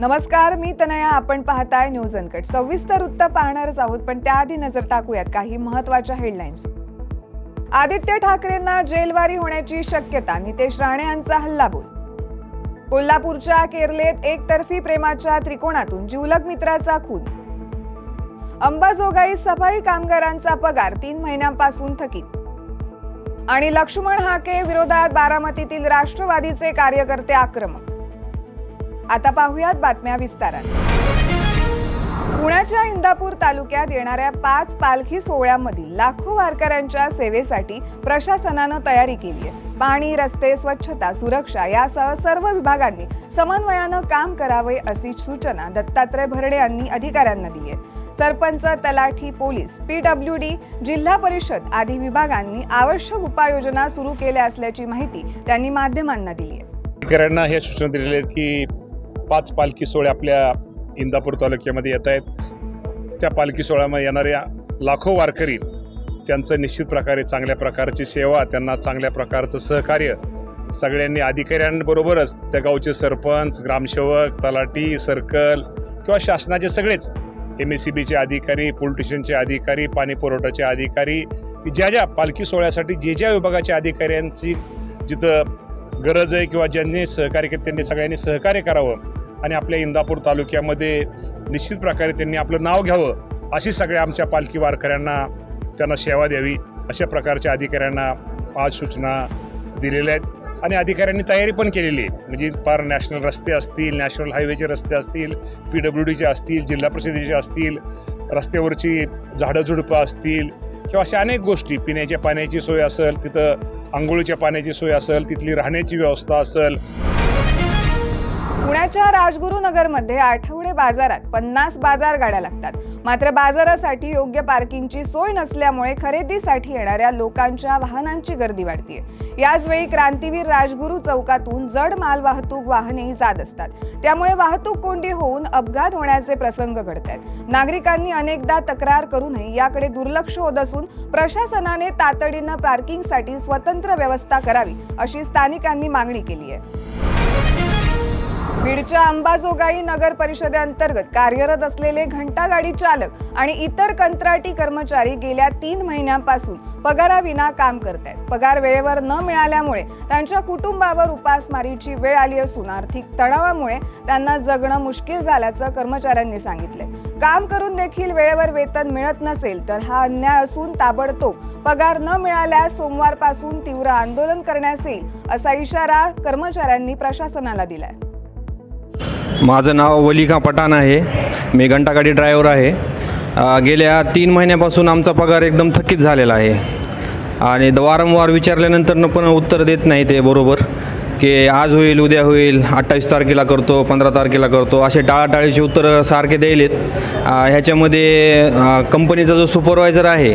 नमस्कार, मी तनया. आपण पाहताय न्यूज अनकट. सविस्तर वृत्त पाहणारच आहोत, पण त्याआधी नजर टाकूयात काही महत्त्वाच्या हेडलाईन्स. आदित्य ठाकरेंना जेलवारी होण्याची शक्यता, नितेश राणे यांचा हल्लाबोल. कोल्हापूरच्या केरलेत एकतर्फी प्रेमाच्या त्रिकोणातून जिवलग मित्राचा खून. अंबाजोगाई सफाई कामगारांचा पगार 3 महिन्यांपासून थकीत. आणि लक्ष्मण हाके विरोधात बारामतीतील राष्ट्रवादीचे कार्यकर्ते आक्रमक. आता पाहूयात बातम्या विस्ताराने. पुण्याच्या इंदापूर तालुक्यात येणाऱ्या 5 पालखी सोहळ्यामधील लाखो वारकऱ्यांच्या सेवेसाठी प्रशासनानं तयारी केली आहे. पाणी, रस्ते, स्वच्छता, सुरक्षा यासह सर्व विभागांनी समन्वयानं काम करावे अशी सूचना दत्तात्रय भरणे यांनी अधिकाऱ्यांना दिली आहे. सरपंच, तलाठी, पोलीस, PWD, जिल्हा परिषद आदी विभागांनी आवश्यक उपाययोजना सुरू केल्या असल्याची माहिती त्यांनी माध्यमांना दिली आहे. अधिकाऱ्यांना हे सूचना दिलेली आहेत की 5 पालखी सोहळे आपल्या इंदापूर तालुक्यामध्ये येत आहेत. त्या पालखी सोहळ्यामध्ये येणाऱ्या लाखो वारकरी त्यांचं निश्चित प्रकारे चांगल्या प्रकारची सेवा, त्यांना चांगल्या प्रकारचं सहकार्य सगळ्यांनी अधिकाऱ्यांबरोबरच त्या गावचे सरपंच, ग्रामसेवक, तलाठी, सर्कल किंवा शासनाचे सगळेच MSCBचे अधिकारी, पोलीस स्टेशनचे अधिकारी, पाणी पुरवठ्याचे अधिकारी, ज्या पालखी सोहळ्यासाठी ज्या विभागाच्या अधिकाऱ्यांची जिथं गरज आहे किंवा ज्यांनी सहकार्य केलं त्यांनी सगळ्यांनी सहकार्य करावं आणि आपल्या इंदापूर तालुक्यामध्ये निश्चित प्रकारे त्यांनी आपलं नाव घ्यावं अशी सगळ्या आमच्या पालखी वारकऱ्यांना त्यांना सेवा द्यावी अशा प्रकारच्या अधिकाऱ्यांना आज सूचना दिलेल्या आहेत. आणि अधिकाऱ्यांनी तयारी पण केलेली आहे. म्हणजे फार नॅशनल रस्ते असतील, नॅशनल हायवेचे रस्ते असतील, PWDचे असतील, जिल्हा परिषदेचे असतील, रस्त्यावरची झाडं झुडपं असतील किंवा अशा अनेक गोष्टी, पिण्याच्या पाण्याची सोय असेल, तिथं आंघोळीच्या पाण्याची सोय असेल, तिथली राहण्याची व्यवस्था असेल. पुण्याच्या राजगुरुनगरमध्ये आठवडे बाजारात 50 बाजार गाड्या लागतात. मात्र बाजारासाठी योग्य पार्किंगची सोय नसल्यामुळे खरेदीसाठी येणाऱ्या लोकांच्या वाहनांची गर्दी वाढते. याचवेळी क्रांतीवीर राजगुरू चौकातून जड माल वाहतूक वाहनेही जात असतात. त्यामुळे वाहतूक कोंडी होऊन अपघात होण्याचे प्रसंग घडतात. नागरिकांनी अनेकदा तक्रार करूनही याकडे दुर्लक्ष होत असून प्रशासनाने तातडीनं पार्किंगसाठी स्वतंत्र व्यवस्था करावी अशी स्थानिकांनी मागणी केली आहे. बीडच्या अंबाजोगाई नगर परिषदेअंतर्गत कार्यरत असलेले घंटागाडी चालक आणि इतर कंत्राटी कर्मचारी गेल्या 3 महिन्यांपासून पगाराविना काम करतायत. पगार वेळेवर न मिळाल्यामुळे त्यांच्या कुटुंबावर उपासमारीची वेळ आली असून आर्थिक तणावामुळे त्यांना जगणं मुश्किल झाल्याचं कर्मचाऱ्यांनी सांगितलंय. काम करून देखील वेळेवर वेतन मिळत नसेल तर हा अन्याय असून ताबडतोब पगार न मिळाल्यास सोमवारपासून तीव्र आंदोलन करण्यात येईल असा इशारा कर्मचाऱ्यांनी प्रशासनाला दिलाय. माझं नाव वलिका पठाण आहे. मी घंटागाडी ड्रायव्हर आहे. गेल्या 3 महिन्यापासून आमचा पगार एकदम थकीत झालेला आहे आणि वारंवार विचारल्यानंतर पण उत्तर देत नाही ते बरोबर की आज होईल, उद्या होईल, 28 तारखेला करतो, 15 तारखेला करतो, असे टाळाटाळीचे उत्तर सारखे द्यायलेत. ह्याच्यामध्ये कंपनीचा जो सुपरवायझर आहे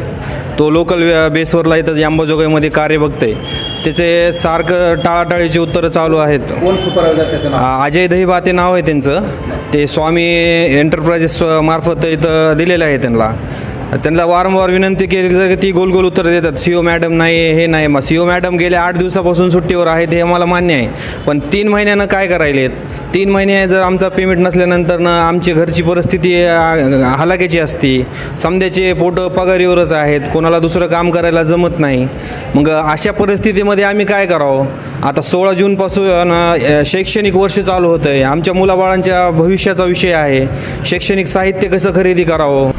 तो लोकल बेसवरला इथं अंबाजोगाईमध्ये कार्य बघतोय, त्याचे सारखं टाळाटाळीची उत्तरं चालू आहेत. कोण सुपरवायझर त्याचं नाव? अजय दहिबाते नाव आहे त्यांचं. ते स्वामी एंटरप्राइजेस मार्फत इथं दिलेलं आहे. त्यांना वारंवार विनंती केली तर ती गोल उत्तर देतात. CO मॅडम नाही, हे नाही. मग CO मॅडम गेल्या 8 दिवसापासून सुट्टीवर आहेत हे मला मान्य आहे, पण 3 महिन्यानं काय करायलेत? 3 महिने जर आमचा पेमेंट नसल्यानंतर आमची घरची परिस्थिती हलाखीची असते. समध्याचे पोट पगारीवरच आहेत, कोणाला दुसरं काम करायला जमत नाही. मग अशा परिस्थितीमध्ये आम्ही काय करावं? आता 16 जूनपासून शैक्षणिक वर्ष चालू होतं आहे. आमच्या मुलाबाळांच्या भविष्याचा विषय आहे. शैक्षणिक साहित्य कसं खरेदी करावं?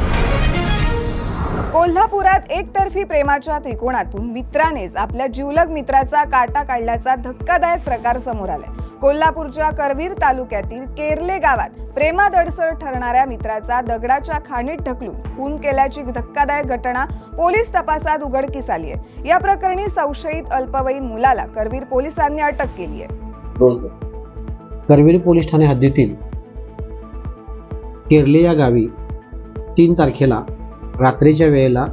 कोल्हापुरात एकतर्फी प्रेमाच्या त्रिकोणातून मित्रानेच आपल्या जिवलग मित्राचा काटा काढल्याचा धक्कादायक प्रकार समोर आलाय. कोल्हापूरच्या करवीर तालुक्यातील केरले गावात प्रेमात अडसर ठरणाऱ्या मित्राचा दगडाच्या खाणीत ढकलून खून केल्याची धक्कादायक घटना पोलीस तपासात उघडकीस आली आहे. या प्रकरणी संशयित अल्पवयीन मुलाला करवीर पोलिसांनी अटक केली आहे. करवीर पोलीस ठाणे हद्दीतील केरले या गावी 3 तारखेला रात्रीच्या वेळेला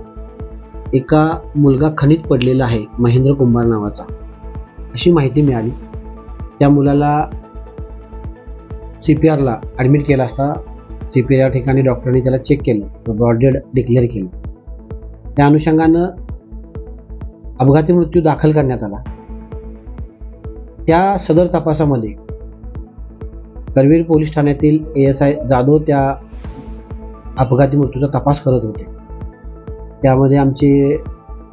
एका मुलगा खणीत पडलेला आहे, महेंद्र कुंभार नावाचा, अशी माहिती मिळाली. त्या मुलाला CPRला ॲडमिट केला असता CPR या ठिकाणी डॉक्टरांनी त्याला चेक केलं, ब्रॉड डेड डिक्लेअर केलं. त्या अनुषंगानं अपघाती मृत्यू दाखल करण्यात आला. त्या सदर तपासामध्ये करवीर पोलीस ठाण्यातील ASI जाधव त्या अपघाती मृत्यूचा तपास करत होते. त्यामध्ये आमचे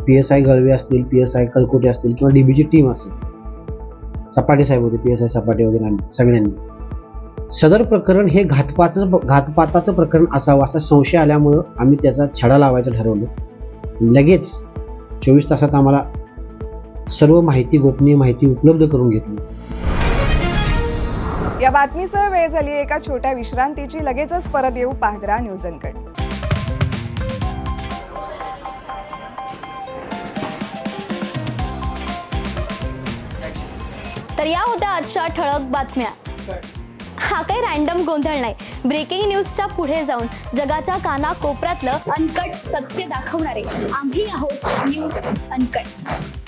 PSI गळवे असतील, PSI कलकोटे असतील किंवा DBची टीम असेल, सपाटे साहेब होते, PSI सपाटे वगैरे आम्ही सगळ्यांनी. सदर प्रकरण हे घातपाताचं प्रकरण असावं असा संशय आल्यामुळं आम्ही त्याचा छडा लावायचं ठरवलं. लगेच 24 तासात आम्हाला सर्व माहिती, गोपनीय माहिती उपलब्ध करून घेतली. या बातमीसह वेळ झाली एका छोट्या विश्रांतीची. लगेचच परत येऊ पाहत न्यूज अनकट. तर या होत्या आजच्या ठळक बातम्या. हा काही रॅन्डम गोंधळ नाही. ब्रेकिंग न्यूजच्या पुढे जाऊन जगाच्या कानाकोपऱ्यातलं अनकट सत्य दाखवणारे आम्ही आहोत न्यूज अनकट.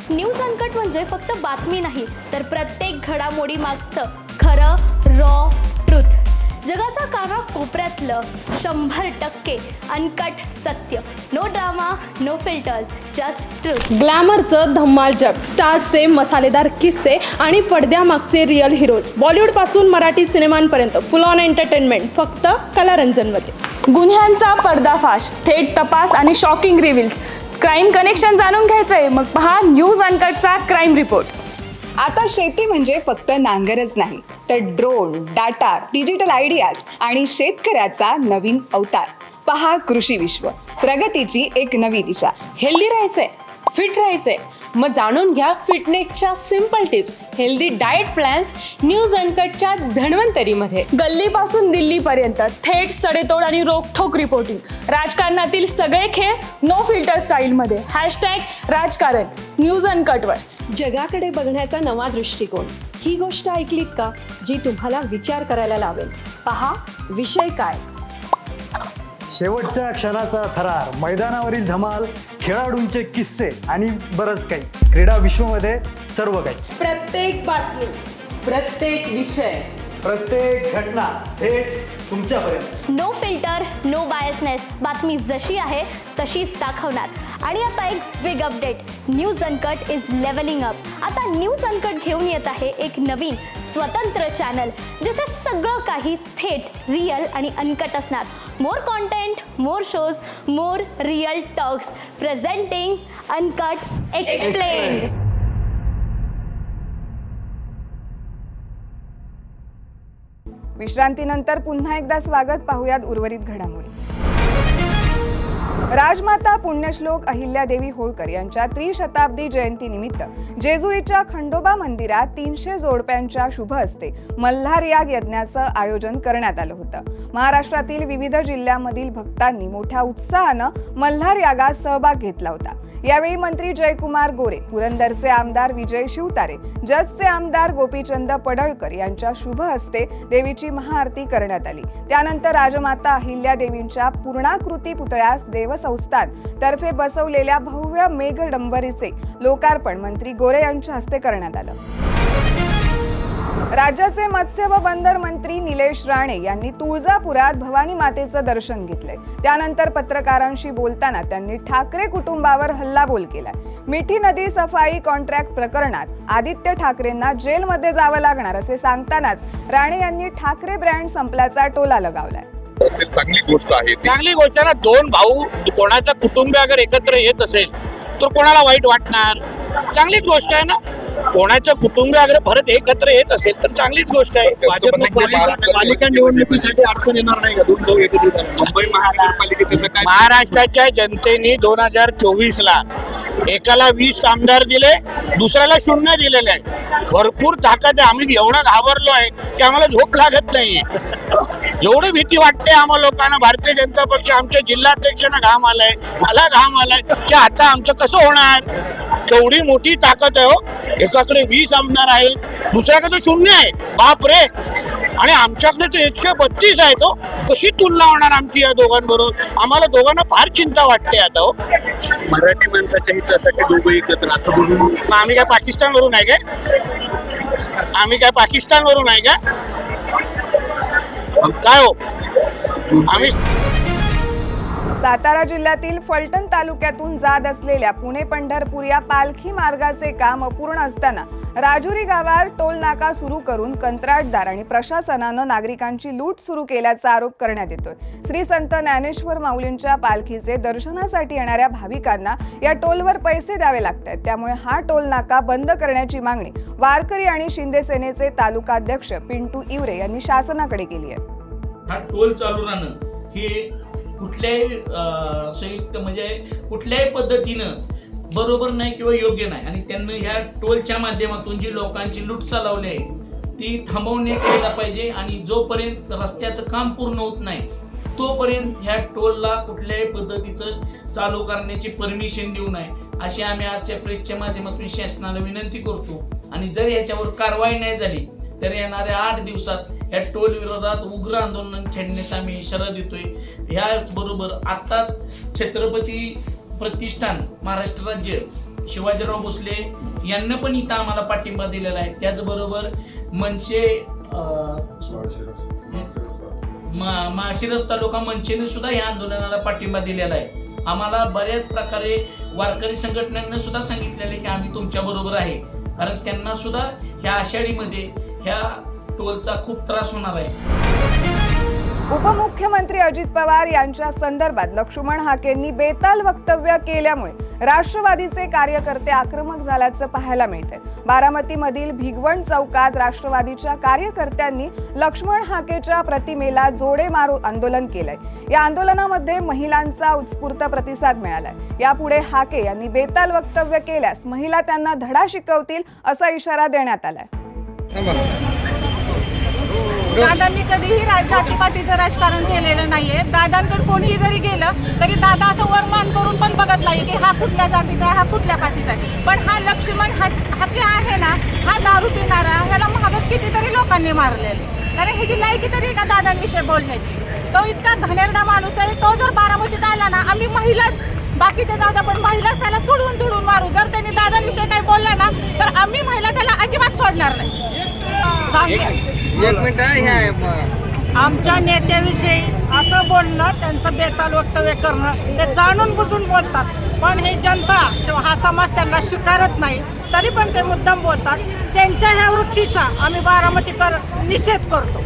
न्यूज अनकट म्हणजे फक्त बातमी नाही, तर प्रत्येक घडामोडी मागचं खरं रॉ ट्रुथ. जगाच्या कानाकोपऱ्यातलं 100% अनकट सत्य. No drama, no filters, just truth. ग्लॅमरचं धम्माल जग, स्टार्सचे मसालेदार किस्से आणि पडद्यामागचे रिअल हिरोज. बॉलिवूडपासून मराठी सिनेमांपर्यंत फुल ऑन एंटरटेनमेंट फक्त कलारंजनमध्ये. गुन्ह्यांचा पर्दाफाश, थेट तपास आणि शॉकिंग रिव्हिल्स. क्राईम कनेक्शन जाणून घ्यायचंय? मग पहा न्यूज अनकटचा क्राईम रिपोर्ट. आता शेती म्हणजे फक्त नांगरच नाही, तर ड्रोन, डाटा, डिजिटल आयडियाज आणि शेतकऱ्याचा नवीन अवतार. पहा कृषी विश्व, प्रगतीची एक नवी दिशा. हेल्दी राहायचंय, फिट राहायचंय, मग जाणून घ्या फिटनेसच्या simple tips, healthy diet plans news अनकटच्या धन्वंतरीमध्ये. गल्लीपासून दिल्लीपर्यंत थेट सडेतोड आणि रोखठोक रिपोर्टिंग. राजकारणातील सगळे खेळ नो फिल्टर स्टाईलमध्ये. #राजकारण न्यूज अनकटवर. जगाकडे बघण्याचा नवा दृष्टिकोन. ही गोष्ट ऐकलीत का, जी तुम्हाला विचार करायला लावेल. पहा विषय काय. शेवटच्या क्षणाचा थरार, मैदानावरील धमाल, खेळाडूंचे किस्से आणि बरंच काही. क्रीडा विश्वमध्ये सर्व काही. प्रत्येक बातमी, प्रत्येक विषय, प्रत्येक घटना थेट तुमच्यापर्यंत. No filter, no biasness. बातमी जशी आहे तशीच दाखवणार. आणि आता एक big update. News uncut is levelling up. आता न्यूज अनकट घेऊन येत आहे एक नवीन स्वतंत्र चॅनल, जिथे सगळं काही थेट, रिअल आणि अनकट असणार. More content, more shows, more real talks. Presenting uncut explained. विश्रांतीनंतर पुन्हा एकदा स्वागत. पाहूयात उर्वरित घडामोडी. राजमाता पुण्यश्लोक अहिल्यादेवी होळकर यांच्या त्रिशताब्दी जयंतीनिमित्त जेजुरीच्या खंडोबा मंदिरात 300 जोडप्यांच्या शुभ हस्ते मल्हार याग यज्ञाचं आयोजन करण्यात आलं होतं. महाराष्ट्रातील विविध जिल्ह्यांमधील भक्तांनी मोठ्या उत्साहानं मल्हार यागात सहभाग घेतला होता. यावेळी मंत्री जयकुमार गोरे, पुरंदरचे आमदार विजय शिवतारे, जतचे आमदार गोपीचंद पडळकर यांच्या शुभ हस्ते देवीची महाआरती करण्यात आली. त्यानंतर राजमाता अहिल्यादेवींच्या पूर्णाकृती पुतळ्यास देवसंस्थान तर्फे बसवलेल्या भव्य मेघडंबरीचे लोकार्पण मंत्री गोरे यांच्या हस्ते करण्यात आलं. राज्याचे मत्स्य व बंदर मंत्री निलेश राणे यांनी तुळजापुरात भवानी मातेचं दर्शन घेतलंय. त्यानंतर पत्रकारांशी बोलताना त्यांनी ठाकरे कुटुंबावर हल्लाबोल केलाय. मिठी नदी सफाई कॉन्ट्रॅक्ट प्रकरणात आदित्य ठाकरेंना जेलमध्ये जावं लागणार असे सांगतानाच राणे यांनी ठाकरे ब्रँड संपल्याचा टोला लगावलाय. चांगली गोष्ट आहे. चांगली गोष्ट आहे ना. दोन भाऊ कोणाचा कुटुंब अगर एकत्र येत असेल तर कोणाला वाईट वाटणार? चांगलीच गोष्ट आहे ना. कोणाचं कुटुंब अगर परत एकत्र येत असेल तर चांगलीच गोष्ट आहे. पालिका निवडणुकीसाठी अडचण येणार नाही का? दोन भाऊ एकत्र. मुंबई महानगरपालिकेचं काय? महाराष्ट्राच्या जनतेने 2024 ला एकाला 20 आमदार दिले, दुसऱ्याला 0 दिलेले आहे. भरपूर ताकद आहे. आम्ही एवढं घाबरलो आहे की आम्हाला झोप लागत नाहीये. एवढी भीती वाटते आम्हाला लोकांना. भारतीय जनता पक्ष आमच्या जिल्हाध्यक्षांना घाम आलाय, मला घाम आलाय की आता आमचं कसं होणार. केवढी मोठी ताकद आहे हो. एकाकडे 20 आमदार आहेत, दुसऱ्याकडे 0 आहे. बाप रे. आणि आमच्याकडे तर 132 आहे. तो कशी तुलना होणार आमची या दोघांबरोबर? आम्हाला दोघांना फार चिंता वाटते आता हो. मराठी माणसाच्या हितासाठी दोघं एकत्र असं बोलून आम्ही काय पाकिस्तानवरून आहे काय? आम्ही काय पाकिस्तानवरून आहे का? काय हो? आम्ही सातारा जिल्ह्यातील फलटण तालुक्यातून जात असलेल्या पुणे पंढरपूर या पालखी मार्गाचे काम अपूर्ण असताना राजुरी गावात टोल नाका सुरू करून कंत्राटदार आणि प्रशासनानं नागरिकांची लूट सुरू केल्याचा आरोप करण्यात येतोय. श्री संत ज्ञानेश्वर माऊलींच्या पालखीचे दर्शनासाठी येणाऱ्या भाविकांना या टोलवर पैसे द्यावे लागतात. त्यामुळे हा टोल नाका बंद करण्याची मागणी वारकरी आणि शिंदे सेनेचे तालुकाध्यक्ष पिंटू इवरे यांनी शासनाकडे केली आहे. हा टोल चालू राहणं हे कुठल्याही संयुक्त म्हणजे कुठल्याही पद्धतीनं बरोबर नाही किंवा योग्य नाही आणि त्यांनी ह्या टोलच्या माध्यमातून जी लोकांची लूट चालवली आहे ती थांबवणे केला पाहिजे आणि जोपर्यंत रस्त्याचं काम पूर्ण होत नाही तोपर्यंत ह्या टोलला कुठल्याही पद्धतीचं चालू करण्याची परमिशन देऊ नये अशी आम्ही आजच्या प्रेसच्या माध्यमातून शासनाला विनंती करतो. आणि जर याच्यावर कारवाई नाही झाली तर येणाऱ्या 8 दिवसात या टोल विरोधात उग्र आंदोलन छेडण्याचा आम्ही इशारा देतोय. ह्याचबरोबर आत्ताच छत्रपती प्रतिष्ठान महाराष्ट्र राज्य शिवाजीराव भोसले यांना पण इथं आम्हाला पाठिंबा दिलेला आहे. त्याचबरोबर मनसे माळशिरस तालुका मनसेने सुद्धा या आंदोलनाला पाठिंबा दिलेला आहे. आम्हाला बऱ्याच प्रकारे वारकरी संघटनांना सुद्धा सांगितलेले की आम्ही तुमच्या बरोबर आहे, कारण त्यांना सुद्धा ह्या आषाढीमध्ये ह्या टोलचा खूप त्रास होणार आहे. उपमुख्यमंत्री अजित पवार यांच्या संदर्भात लक्ष्मण हाकेंनी बेताल वक्तव्य केल्यामुळे राष्ट्रवादीचे कार्यकर्ते आक्रमक झाल्याचं पाहायला मिळतंय. बारामतीमधील भिगवण चौकात राष्ट्रवादीच्या कार्यकर्त्यांनी लक्ष्मण हाकेच्या प्रतिमेला जोडे मारू आंदोलन केलंय. या आंदोलनामध्ये महिलांचा उत्स्फूर्त प्रतिसाद मिळालाय. यापुढे हाके यांनी बेताल वक्तव्य केल्यास महिला त्यांना धडा शिकवतील असा इशारा देण्यात आलाय. दादांनी कधीही जातीपातीचं राजकारण केलेलं नाहीये. दादांकडे कोणीही जरी गेलं तरी दादा असं वरमान करून पण बघत नाही की हा कुठल्या जातीचा आहे, हा कुठल्या पातीचा आहे. पण हा लक्ष्मण हाके आहे ना, हा दारू पिणारा, ह्याला महागत कितीतरी लोकांनी मारलेले, कारण ह्याची लायकी तरी का दादांविषयी बोलण्याची. तो इतका घाणेरडा माणूस आहे. तो जर बारामतीत आला ना, आम्ही महिलाच बाकीच्या जाऊ द्या पण महिलाच त्याला तुडवून मारू. जर त्यांनी दादांविषयी काही बोलला ना तर आम्ही महिला त्याला अजिबात सोडणार नाही. एक मिनिट आमच्या नेत्याविषयी असं बोलणं, त्यांचं बेताल वक्तव्य करणं, ते जाणून बुजून बोलतात. पण हे जनता किंवा हा समाज त्यांना स्वीकारत नाही, तरी पण ते मुद्दाम बोलतात. त्यांच्या ह्या वृत्तीचा आम्ही बारामतीकर निषेध करतो.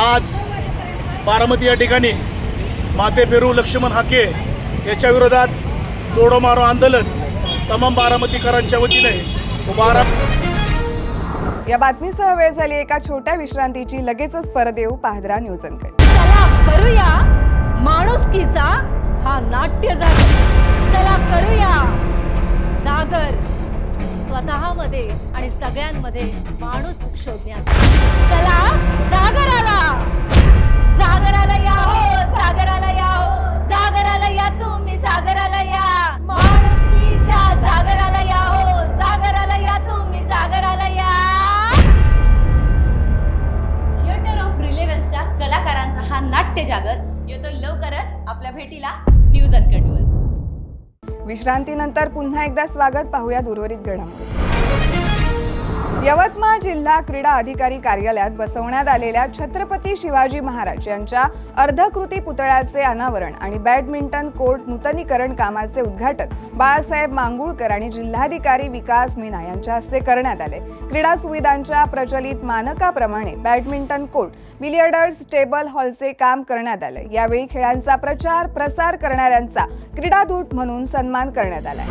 आज बारामती या ठिकाणी माते पेरू लक्ष्मण हाके याच्या विरोधात जोडो मारो आंदोलन तमाम बारामतीकरांच्या वतीने या बातमीसह वेळ झाली एका छोट्या विश्रांतीची. लगेचच परत येऊ पाहद्रा न्यूज अँकर. चला करूया माणुसकीचा हा नाट्य जागर. चला करूया जागर स्वतःमध्ये आणि सगळ्यांमध्ये माणूस शोधण्याचा. चला जागराला या हो, जागराला या हो, जागराला या तुम्ही, जागराला या माणुसकीच्या जागराला या हो, जागराला या तुम्ही, जागराला या. थिएटर ऑफ रिलेव्हन्सच्या कलाकारांचा हा नाट्य जागर येतो लवकरच आपल्या भेटीला न्यूज अनकटवर. विश्रांतीनंतर पुन्हा एकदा स्वागत. पाहूया उर्वरित घडामोडी. यवतमाळ जिल्हा क्रीडा अधिकारी कार्यालयात बसवण्यात आलेल्या छत्रपती शिवाजी महाराज यांच्या अर्धकृती पुतळ्याचे अनावरण आणि बॅडमिंटन कोर्ट नूतनीकरण कामाचे उद्घाटन बाळासाहेब मांगुळकर आणि जिल्हाधिकारी विकास मीना यांच्या हस्ते करण्यात आले. क्रीडा सुविधांच्या प्रचलित मानकाप्रमाणे बॅडमिंटन कोर्ट, बिलियर्डर्स टेबल हॉलचे काम करण्यात आले. यावेळी खेळांचा प्रचार प्रसार करणाऱ्यांचा क्रीडादूत म्हणून सन्मान करण्यात आला.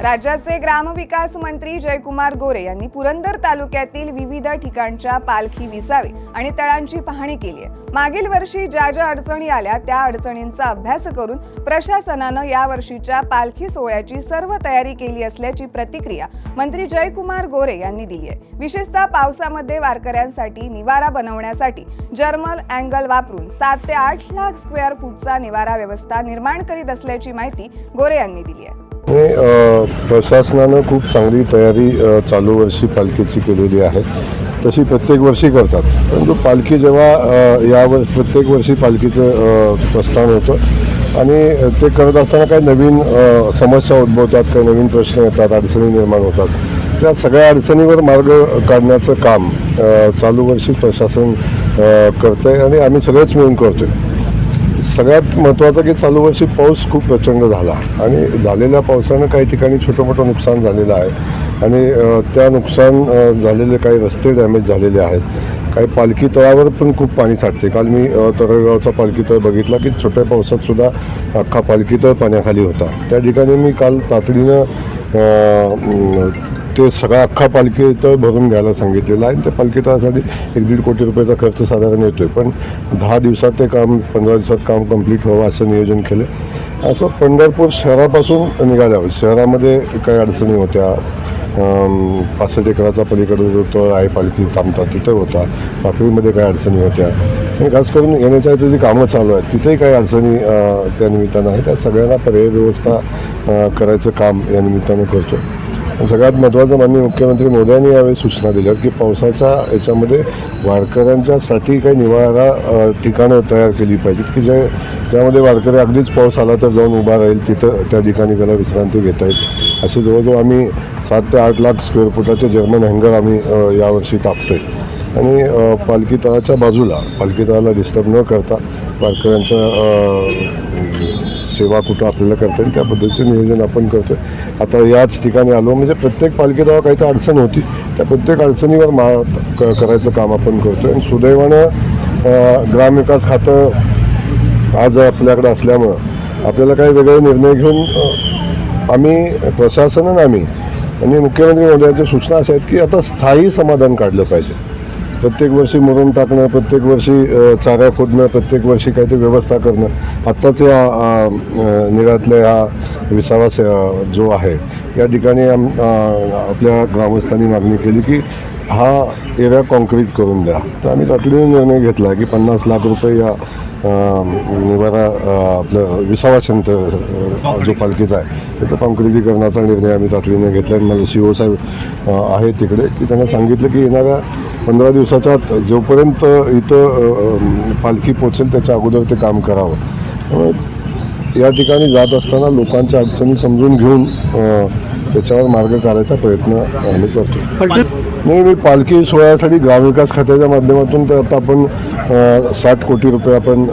राज्याचे ग्रामविकास मंत्री जयकुमार गोरे यांनी पुरंदर तालुक्यातील विविध ठिकाणच्या पालखी विसावे आणि तळांची पाहणी केली आहे. मागील वर्षी ज्या अडचणी आल्या त्या अडचणींचा अभ्यास करून प्रशासनानं या वर्षीच्या पालखी सोहळ्याची सर्व तयारी केली असल्याची प्रतिक्रिया मंत्री जयकुमार गोरे यांनी दिली आहे. विशेषतः पावसामध्ये वारकऱ्यांसाठी निवारा बनवण्यासाठी जर्मल अँगल वापरून 7 ते 8 लाख स्क्वेअर फूटचा निवारा व्यवस्था निर्माण करीत असल्याची माहिती गोरे यांनी दिली आहे. प्रशासनानं खूप चांगली तयारी चालू वर्षी पालखीची केलेली आहे. तशी प्रत्येक वर्षी करतात, परंतु पालखी जेव्हा प्रत्येक वर्षी पालखीचं प्रस्थान होतं आणि ते करत असताना काही नवीन समस्या उद्भवतात, काही नवीन प्रश्न येतात, अडचणी निर्माण होतात. त्या सगळ्या अडचणीवर मार्ग काढण्याचं काम चालू वर्षी प्रशासन करतोय आणि आम्ही सगळेच मिळून करतोय. सगळ्यात महत्त्वाचं की चालू वर्षी पाऊस खूप प्रचंड झाला आणि झालेल्या पावसानं काही ठिकाणी छोटं मोठं नुकसान झालेलं आहे आणि त्या नुकसान झालेले काही रस्ते डॅमेज झालेले आहेत. काही पालखी तळावर पण खूप पाणी साठते. काल मी तरळगावचा पालखी तळ बघितला की छोट्या पावसात सुद्धा अख्खा पालखी तळ पाण्याखाली होता. त्या ठिकाणी मी काल तातडीनं ते सगळा अख्खा पालखी तळ भरून घ्यायला सांगितलेलं आहे. त्या पालखी तळासाठी 1-1.5 कोटी रुपयाचा खर्च साधारण येतोय, पण 10 दिवसात ते काम 15 दिवसात काम कंप्लीट व्हावं असं नियोजन केलं. असं पंढरपूर शहरापासून निघाल्यावर शहरामध्ये काही अडचणी होत्या. 65 एकराचा पलीकडे जो तळ आहे पालखी थांबतात तिथे होता. पाकळीमध्ये काही अडचणी होत्या आणि खास करून NHIची जी कामं चालू आहेत तिथेही काही अडचणी त्या निमित्तानं आहे. त्या सगळ्यांना पर्यायी व्यवस्था करायचं काम या निमित्तानं करतो. सगळ्यात महत्त्वाचं माननीय मुख्यमंत्री मोदयांनी यावेळी सूचना दिल्या की पावसाच्या याच्यामध्ये वारकऱ्यांच्यासाठी काही निवारा ठिकाणं तयार केली पाहिजेत की ज्यामध्ये वारकरी अगदीच पाऊस आला तर जाऊन उभा राहील तिथं त्या ठिकाणी त्याला विश्रांती घेता येईल. असे जवळजवळ आम्ही 7 ते 8 लाख स्क्वेअर फुटाचे जर्मन हँगर आम्ही यावर्षी टाकतोय आणि पालखी तळाच्या बाजूला पालखी तळाला डिस्टर्ब न करता वारकऱ्यांच्या सेवा कुठं आपल्याला करता येईल त्या पद्धतीचं नियोजन आपण करतोय. आता याच ठिकाणी आलो म्हणजे प्रत्येक पालखी तळावर काही तर अडचण होती त्या प्रत्येक अडचणीवर मात करायचं काम आपण करतोय. आणि सुदैवानं ग्रामविकास खातं आज आपल्याकडे असल्यामुळं आपल्याला काही वेगळे निर्णय घेऊन आम्ही प्रशासनानं आम्ही आणि मुख्यमंत्री महोदयांच्या सूचना अशा आहेत की आता स्थायी समाधान काढलं पाहिजे. प्रत्येक वर्षी मुरुम टाकणं, प्रत्येक वर्षी चाऱ्या फोडणं, प्रत्येक वर्षी काहीतरी व्यवस्था करणं. आत्ताच या निरातल्या या विसावा जो आहे या ठिकाणी आपल्या ग्रामस्थांनी मागणी केली की हा एरिया कॉन्क्रीट करून द्या. तर आम्ही तातडीने निर्णय घेतला आहे की 50 लाख रुपये या निवारा आपलं विसावा सेंटर जो पालखीचा आहे त्याचं कॉन्क्रिटीकरणाचा निर्णय आम्ही तातडीने घेतला. आणि मला CO साहेब आहेत तिकडे की त्यांना सांगितलं की येणाऱ्या 15 दिवसाच्या आत जोपर्यंत इथं पालखी पोचेल त्याच्या अगोदर ते काम करावं. या ठिकाणी जात असताना लोकांच्या अडचणी समजून घेऊन त्याच्यावर मार्ग काढायचा प्रयत्न आम्ही करतो. नाही, मी पालखी सोहळ्यासाठी ग्रामविकास खात्याच्या माध्यमातून तर आता आपण 60 कोटी रुपये आपण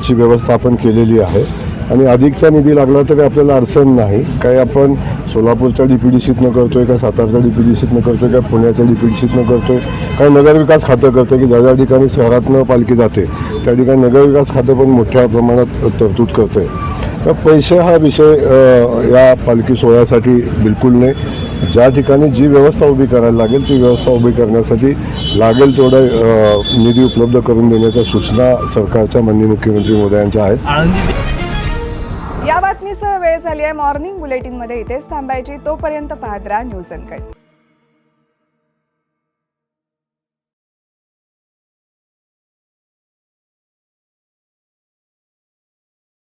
ची व्यवस्था आपण केलेली आहे आणि अधिकचा निधी लागला तरी आपल्याला अडचण नाही. काही आपण सोलापूरच्या DPDCतनं करतोय का सातारच्या DPDCतनं करतोय का पुण्याच्या DPDCतनं करतोय काय नगरविकास खातं करतोय की ज्या ज्या ठिकाणी शहरातनं पालखी जाते त्या ठिकाणी नगरविकास खातं पण मोठ्या प्रमाणात तरतूद करतोय. तर पैसे हा विषय या पालखी सोहळ्यासाठी बिलकुल नाही. ज्या ठिकाणी जी व्यवस्था उभी करायला लागेल ती व्यवस्था उभी करण्यासाठी लागेल तेवढं निधी उपलब्ध करून देण्याच्या सूचना सरकारच्या माननीय मुख्यमंत्री मोदयांच्या आहेत. या बातमीसह वेळ झाली आहे मॉर्निंग बुलेटिनमध्ये इथेच थांबायची. तोपर्यंत पाहत राहा न्यूज अनकट.